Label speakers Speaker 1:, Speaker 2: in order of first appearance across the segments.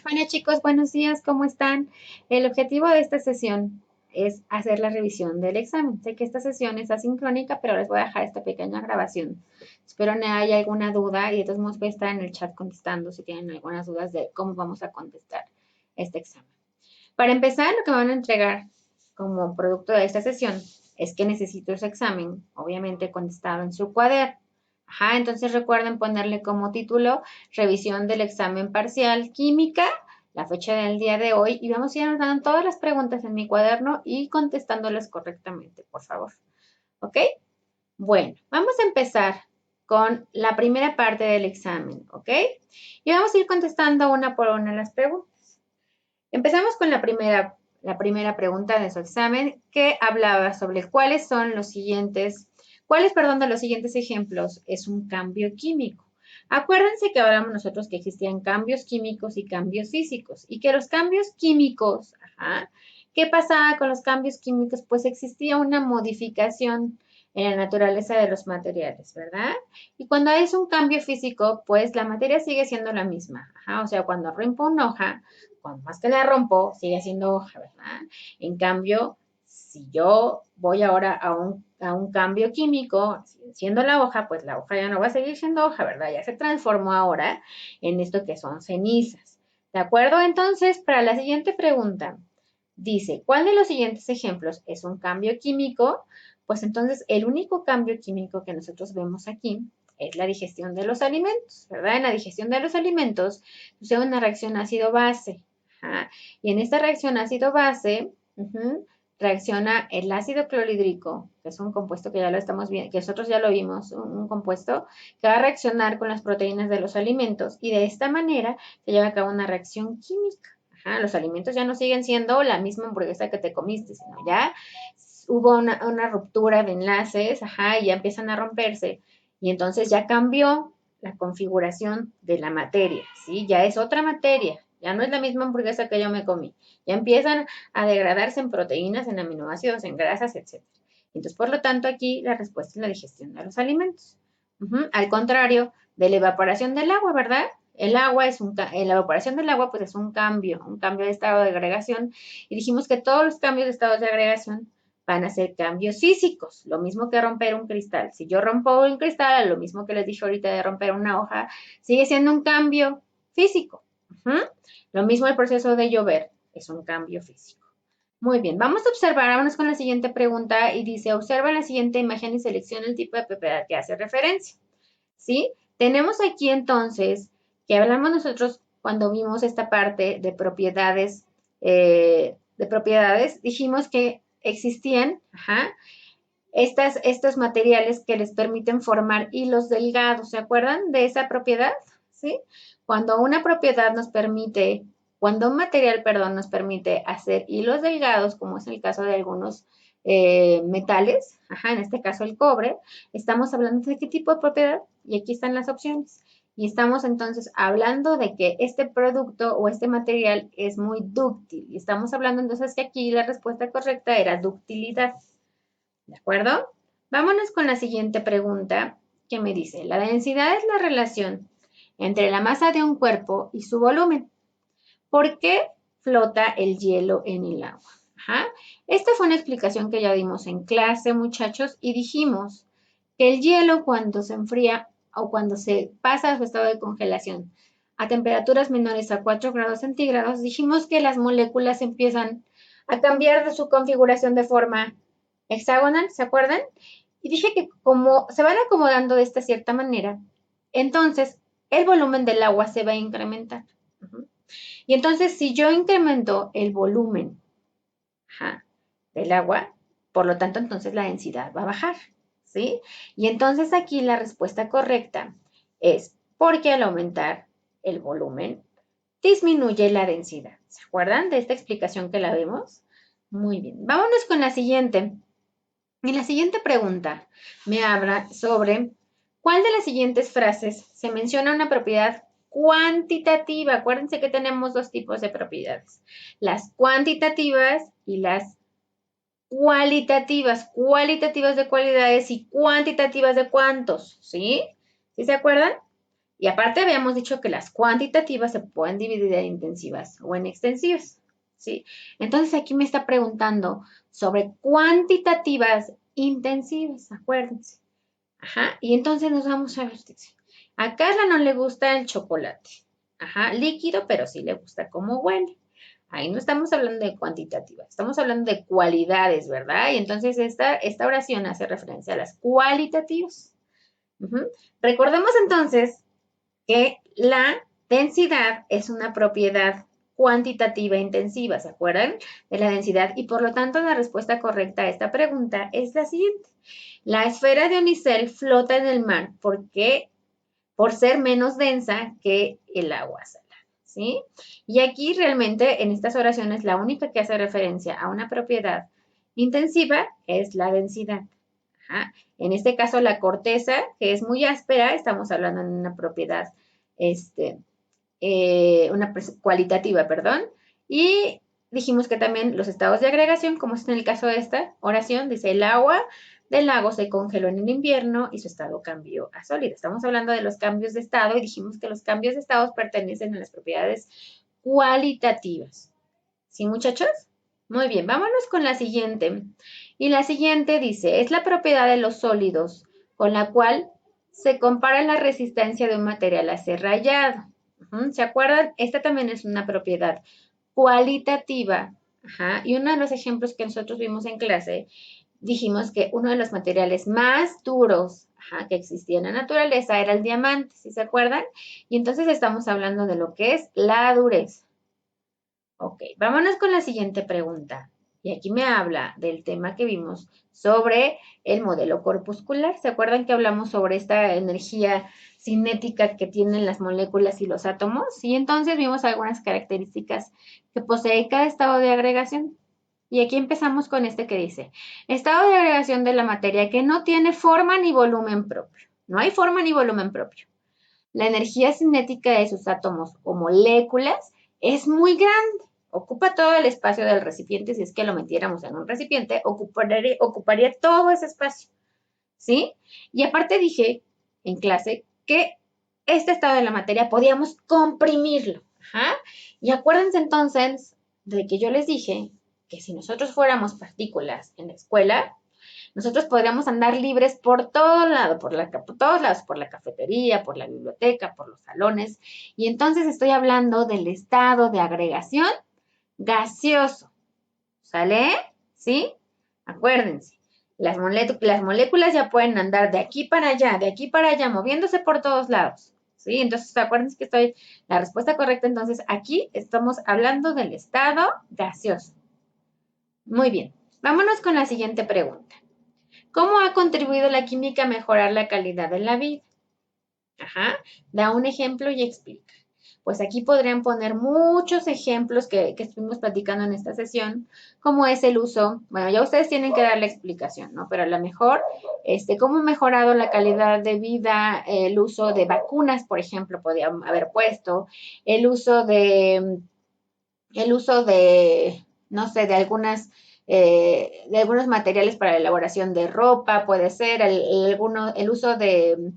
Speaker 1: Hola chicos, buenos días, ¿cómo están? El objetivo de esta sesión es hacer la revisión del examen. Sé que esta sesión es asincrónica, pero les voy a dejar esta pequeña grabación. Espero no haya alguna duda y de todos modos voy a estar en el chat contestando si tienen algunas dudas de cómo vamos a contestar este examen. Para empezar, lo que me van a entregar como producto de esta sesión es que necesito ese examen, obviamente contestado en su cuaderno. Ajá, entonces recuerden ponerle como título revisión del examen parcial química, la fecha del día de hoy y vamos a ir anotando todas las preguntas en mi cuaderno y contestándolas correctamente, por favor. ¿Ok? Bueno, vamos a empezar con la primera parte del examen, ¿ok? Y vamos a ir contestando una por una las preguntas. Empezamos con la primera pregunta de su examen que hablaba sobre cuáles, de los siguientes ejemplos es un cambio químico. Acuérdense que hablamos nosotros que existían cambios químicos y cambios físicos y que los cambios químicos, ajá, ¿qué pasaba con los cambios químicos? Pues existía una modificación en la naturaleza de los materiales, ¿verdad? Y cuando es un cambio físico, pues la materia sigue siendo la misma, ajá, o sea, cuando rompo una hoja, cuando más que la rompo, sigue siendo hoja, ¿verdad? En cambio, si yo voy ahora a un cambio químico, siendo la hoja, pues la hoja ya no va a seguir siendo hoja, ¿verdad? Ya se transformó ahora en esto que son cenizas. ¿De acuerdo? Entonces, para la siguiente pregunta, dice, ¿cuál de los siguientes ejemplos es un cambio químico? Pues entonces, el único cambio químico que nosotros vemos aquí es la digestión de los alimentos, ¿verdad? En la digestión de los alimentos sucede una reacción ácido-base. Ajá. Y en esta reacción ácido-base, reacciona el ácido clorhídrico, que es un compuesto que ya lo estamos viendo, que nosotros ya lo vimos, un compuesto que va a reaccionar con las proteínas de los alimentos y de esta manera se lleva a cabo una reacción química. Ajá, los alimentos ya no siguen siendo la misma hamburguesa que te comiste, sino ya hubo una ruptura de enlaces, ajá, y ya empiezan a romperse. Y entonces ya cambió la configuración de la materia, ¿sí? Ya es otra materia, ya no es la misma hamburguesa que yo me comí. Ya empiezan a degradarse en proteínas, en aminoácidos, en grasas, etc. Entonces, por lo tanto, aquí la respuesta es la digestión de los alimentos. Al contrario de la evaporación del agua, ¿verdad? El agua la evaporación del agua pues es un cambio de estado de agregación y dijimos que todos los cambios de estados de agregación van a ser cambios físicos, lo mismo que romper un cristal. Si yo rompo un cristal, lo mismo que les dije ahorita de romper una hoja, sigue siendo un cambio físico. Lo mismo el proceso de llover, es un cambio físico. Muy bien, vamos a observar, vámonos con la siguiente pregunta y dice, observa la siguiente imagen y selecciona el tipo de propiedad que hace referencia. ¿Sí? Tenemos aquí entonces que hablamos nosotros cuando vimos esta parte de propiedades, dijimos que existían, ajá, estos materiales que les permiten formar hilos delgados. ¿Se acuerdan de esa propiedad? ¿Sí? Cuando una propiedad nos permite, cuando un material, perdón, nos permite hacer hilos delgados, como es el caso de algunos metales, ajá, en este caso el cobre, estamos hablando de qué tipo de propiedad y aquí están las opciones. Y estamos entonces hablando de que este producto o este material es muy dúctil. Y estamos hablando entonces que aquí la respuesta correcta era ductilidad. ¿De acuerdo? Vámonos con la siguiente pregunta que me dice, la densidad es la relación entre la masa de un cuerpo y su volumen. ¿Por qué flota el hielo en el agua? Ajá. Esta fue una explicación que ya dimos en clase, muchachos, y dijimos que el hielo cuando se enfría o cuando se pasa a su estado de congelación a temperaturas menores a 4 grados centígrados, dijimos que las moléculas empiezan a cambiar de su configuración de forma hexagonal, ¿se acuerdan? Y dije que como se van acomodando de esta cierta manera, entonces el volumen del agua se va a incrementar. Y entonces, si yo incremento el volumen, ajá, del agua, por lo tanto, entonces la densidad va a bajar, ¿sí? Y entonces aquí la respuesta correcta es porque al aumentar el volumen, disminuye la densidad. ¿Se acuerdan de esta explicación que la vemos? Muy bien. Vámonos con la siguiente. Y la siguiente pregunta me habla sobre cuál de las siguientes frases se menciona una propiedad cuantitativa. Acuérdense que tenemos dos tipos de propiedades, las cuantitativas y las cualitativas. Cualitativas de cualidades y cuantitativas de cuántos, ¿sí? ¿Sí se acuerdan? Y aparte habíamos dicho que las cuantitativas se pueden dividir en intensivas o en extensivas, ¿sí? Entonces aquí me está preguntando sobre cuantitativas intensivas, acuérdense. Ajá, y entonces nos vamos a ver. A Carla no le gusta el chocolate. Ajá, líquido, pero sí le gusta cómo huele. Ahí no estamos hablando de cuantitativas, estamos hablando de cualidades, ¿verdad? Y entonces esta oración hace referencia a las cualitativas. Ujú. Recordemos entonces que la densidad es una propiedad cuantitativa intensiva, ¿se acuerdan? De la densidad y por lo tanto la respuesta correcta a esta pregunta es la siguiente. La esfera de unicel flota en el mar porque por ser menos densa que el agua salada, ¿sí? Y aquí realmente en estas oraciones la única que hace referencia a una propiedad intensiva es la densidad. Ajá. En este caso la corteza, que es muy áspera, estamos hablando de una propiedad, una cualitativa, perdón, y dijimos que también los estados de agregación, como es en el caso de esta oración, dice el agua del lago se congeló en el invierno y su estado cambió a sólido. Estamos hablando de los cambios de estado y dijimos que los cambios de estados pertenecen a las propiedades cualitativas. ¿Sí, muchachos? Muy bien, vámonos con la siguiente. Y la siguiente dice, es la propiedad de los sólidos con la cual se compara la resistencia de un material a ser rayado. ¿Se acuerdan? Esta también es una propiedad cualitativa. Ajá. Y uno de los ejemplos que nosotros vimos en clase, dijimos que uno de los materiales más duros que existía en la naturaleza era el diamante, ¿sí se acuerdan? Y entonces estamos hablando de lo que es la dureza. Ok, vámonos con la siguiente pregunta. Y aquí me habla del tema que vimos sobre el modelo corpuscular. ¿Se acuerdan que hablamos sobre esta energía cinética que tienen las moléculas y los átomos? Y entonces vimos algunas características que posee cada estado de agregación. Y aquí empezamos con este que dice, estado de agregación de la materia que no tiene forma ni volumen propio. No hay forma ni volumen propio. La energía cinética de sus átomos o moléculas es muy grande. Ocupa todo el espacio del recipiente. Si es que lo metiéramos en un recipiente, ocuparía todo ese espacio. ¿Sí? Y aparte dije en clase que este estado de la materia podíamos comprimirlo. Ajá. Y acuérdense entonces de que yo les dije que si nosotros fuéramos partículas en la escuela, nosotros podríamos andar libres por todo lado, por todos lados, por la cafetería, por la biblioteca, por los salones. Y entonces estoy hablando del estado de agregación gaseoso. ¿Sale? ¿Sí? Acuérdense. Las moléculas ya pueden andar de aquí para allá, moviéndose por todos lados. ¿Sí? Entonces, acuérdense que la respuesta correcta, entonces, aquí estamos hablando del estado gaseoso. Muy bien. Vámonos con la siguiente pregunta. ¿Cómo ha contribuido la química a mejorar la calidad de la vida? Ajá, da un ejemplo y explica. Pues aquí podrían poner muchos ejemplos que estuvimos platicando en esta sesión, como es el uso, bueno, ya ustedes tienen que dar la explicación, ¿no? Pero a lo mejor, cómo ha mejorado la calidad de vida, el uso de vacunas, por ejemplo, podría haber puesto, el uso de, no sé, de algunos materiales para la elaboración de ropa, puede ser, el uso de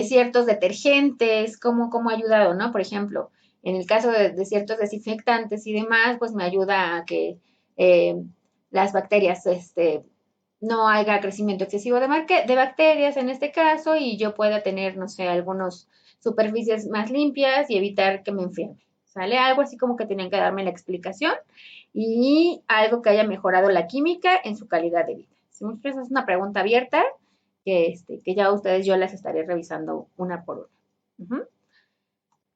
Speaker 1: ciertos detergentes, cómo ha ayudado, ¿no? Por ejemplo, en el caso de ciertos desinfectantes y demás, pues me ayuda a que eh, las bacterias, no haya crecimiento excesivo de bacterias en este caso y yo pueda tener, no sé, algunas superficies más limpias y evitar que me enferme. ¿Sale? Algo así como que tenían que darme la explicación y algo que haya mejorado la química en su calidad de vida. Si muchas veces es una pregunta abierta que ya ustedes yo las estaré revisando una por una. Uh-huh.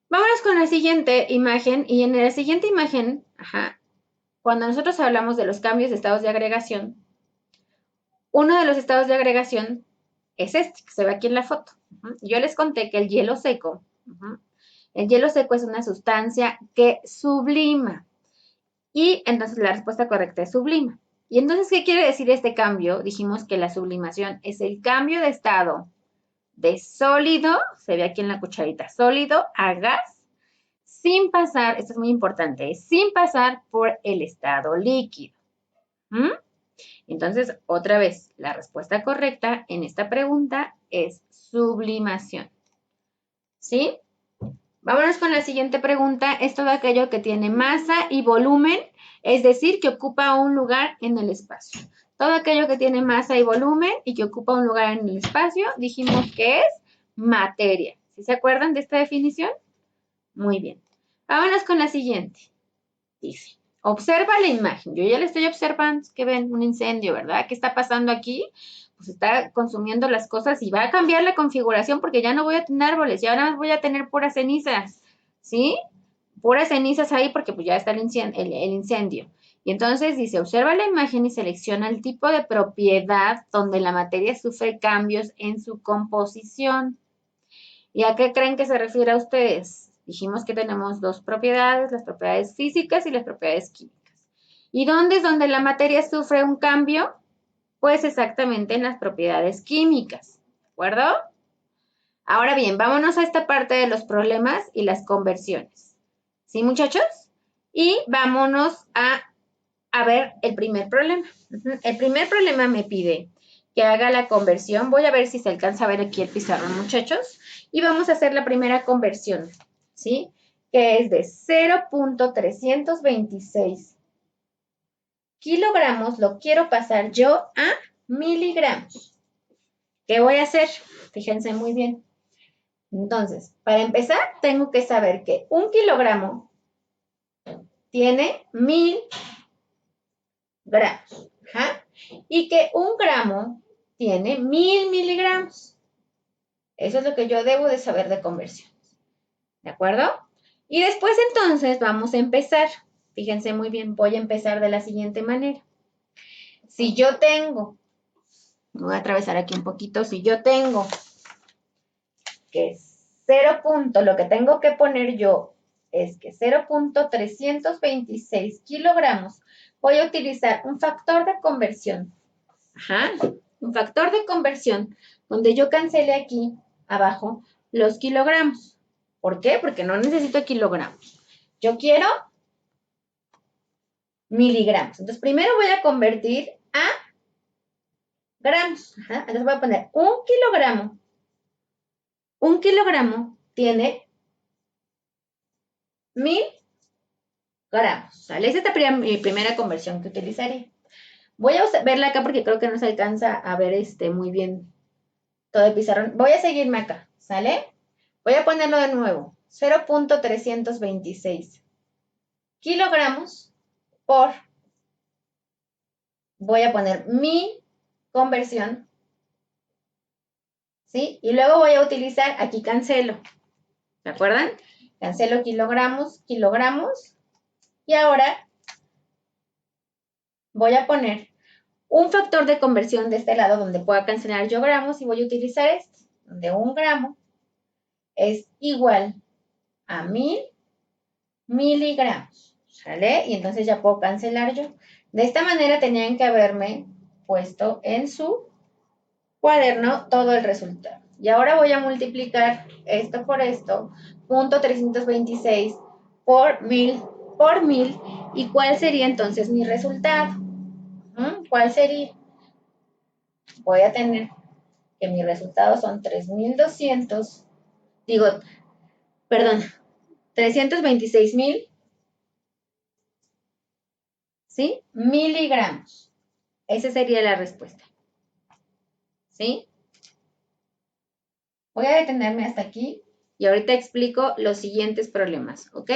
Speaker 1: Vámonos con la siguiente imagen y en la siguiente imagen, cuando nosotros hablamos de los cambios de estados de agregación, uno de los estados de agregación es este, que se ve aquí en la foto. Yo les conté que el hielo seco es una sustancia que sublima. Y entonces la respuesta correcta es sublima. Y entonces, ¿qué quiere decir este cambio? Dijimos que la sublimación es el cambio de estado de sólido, se ve aquí en la cucharita, sólido a gas, sin pasar, esto es muy importante, sin pasar por el estado líquido. Entonces, otra vez, la respuesta correcta en esta pregunta es sublimación. ¿Sí? Vámonos con la siguiente pregunta. Es todo aquello que tiene masa y volumen, es decir, que ocupa un lugar en el espacio. Todo aquello que tiene masa y volumen y que ocupa un lugar en el espacio, dijimos que es materia. ¿Sí se acuerdan de esta definición? Muy bien. Vámonos con la siguiente. Dice, observa la imagen. Yo ya le estoy observando, que ven un incendio, ¿verdad? ¿Qué está pasando aquí? Pues está consumiendo las cosas y va a cambiar la configuración porque ya no voy a tener árboles y ahora más voy a tener puras cenizas, ¿sí? Puras cenizas ahí porque pues ya está el incendio. Y entonces dice, observa la imagen y selecciona el tipo de propiedad donde la materia sufre cambios en su composición. ¿Y a qué creen que se refiere a ustedes? Dijimos que tenemos dos propiedades, las propiedades físicas y las propiedades químicas. ¿Y dónde es donde la materia sufre un cambio? Pues exactamente en las propiedades químicas, ¿de acuerdo? Ahora bien, vámonos a esta parte de los problemas y las conversiones. ¿Sí, muchachos? Y vámonos a ver el primer problema. El primer problema me pide que haga la conversión. Voy a ver si se alcanza a ver aquí el pizarrón, muchachos. Y vamos a hacer la primera conversión, ¿sí? Que es de 0.326 kilogramos. Lo quiero pasar yo a miligramos. ¿Qué voy a hacer? Fíjense muy bien. Entonces, para empezar, tengo que saber que 1 kilogramo tiene 1000 gramos. Ajá. Y que 1 gramo tiene 1000 miligramos. Eso es lo que yo debo de saber de conversiones. ¿De acuerdo? Y después entonces vamos a empezar. Fíjense muy bien, voy a empezar de la siguiente manera. Si yo tengo, voy a atravesar aquí un poquito, si yo tengo que 0. Lo que tengo que poner yo es que 0.326 kilogramos, voy a utilizar un factor de conversión. Ajá, un factor de conversión donde yo cancele aquí abajo los kilogramos. ¿Por qué? Porque no necesito kilogramos. Yo quiero miligramos. Entonces, primero voy a convertir a gramos. Ajá, entonces voy a poner 1 kilogramo. 1 kilogramo tiene 1000 gramos. ¿Sale? Esa es mi primera conversión que utilizaría. Voy a verla acá porque creo que no se alcanza a ver muy bien todo el pizarrón. Voy a seguirme acá, ¿sale? Voy a ponerlo de nuevo. 0.326 kilogramos por, voy a poner mi conversión, ¿sí? Y luego voy a utilizar, aquí cancelo, ¿se acuerdan? Cancelo kilogramos, kilogramos, y ahora voy a poner un factor de conversión de este lado donde pueda cancelar yo gramos y voy a utilizar donde 1 gramo es igual a 1000 miligramos, ¿sale? Y entonces ya puedo cancelar yo. De esta manera tenían que haberme puesto en su cuaderno todo el resultado. Y ahora voy a multiplicar esto por esto, 0.326 por 1000 por 1000. ¿Y cuál sería entonces mi resultado? ¿Cuál sería? Voy a tener que mi resultado son 3200, digo, perdón, 326,000, ¿sí? Miligramos. Esa sería la respuesta. ¿Sí? Voy a detenerme hasta aquí y ahorita explico los siguientes problemas, ¿ok?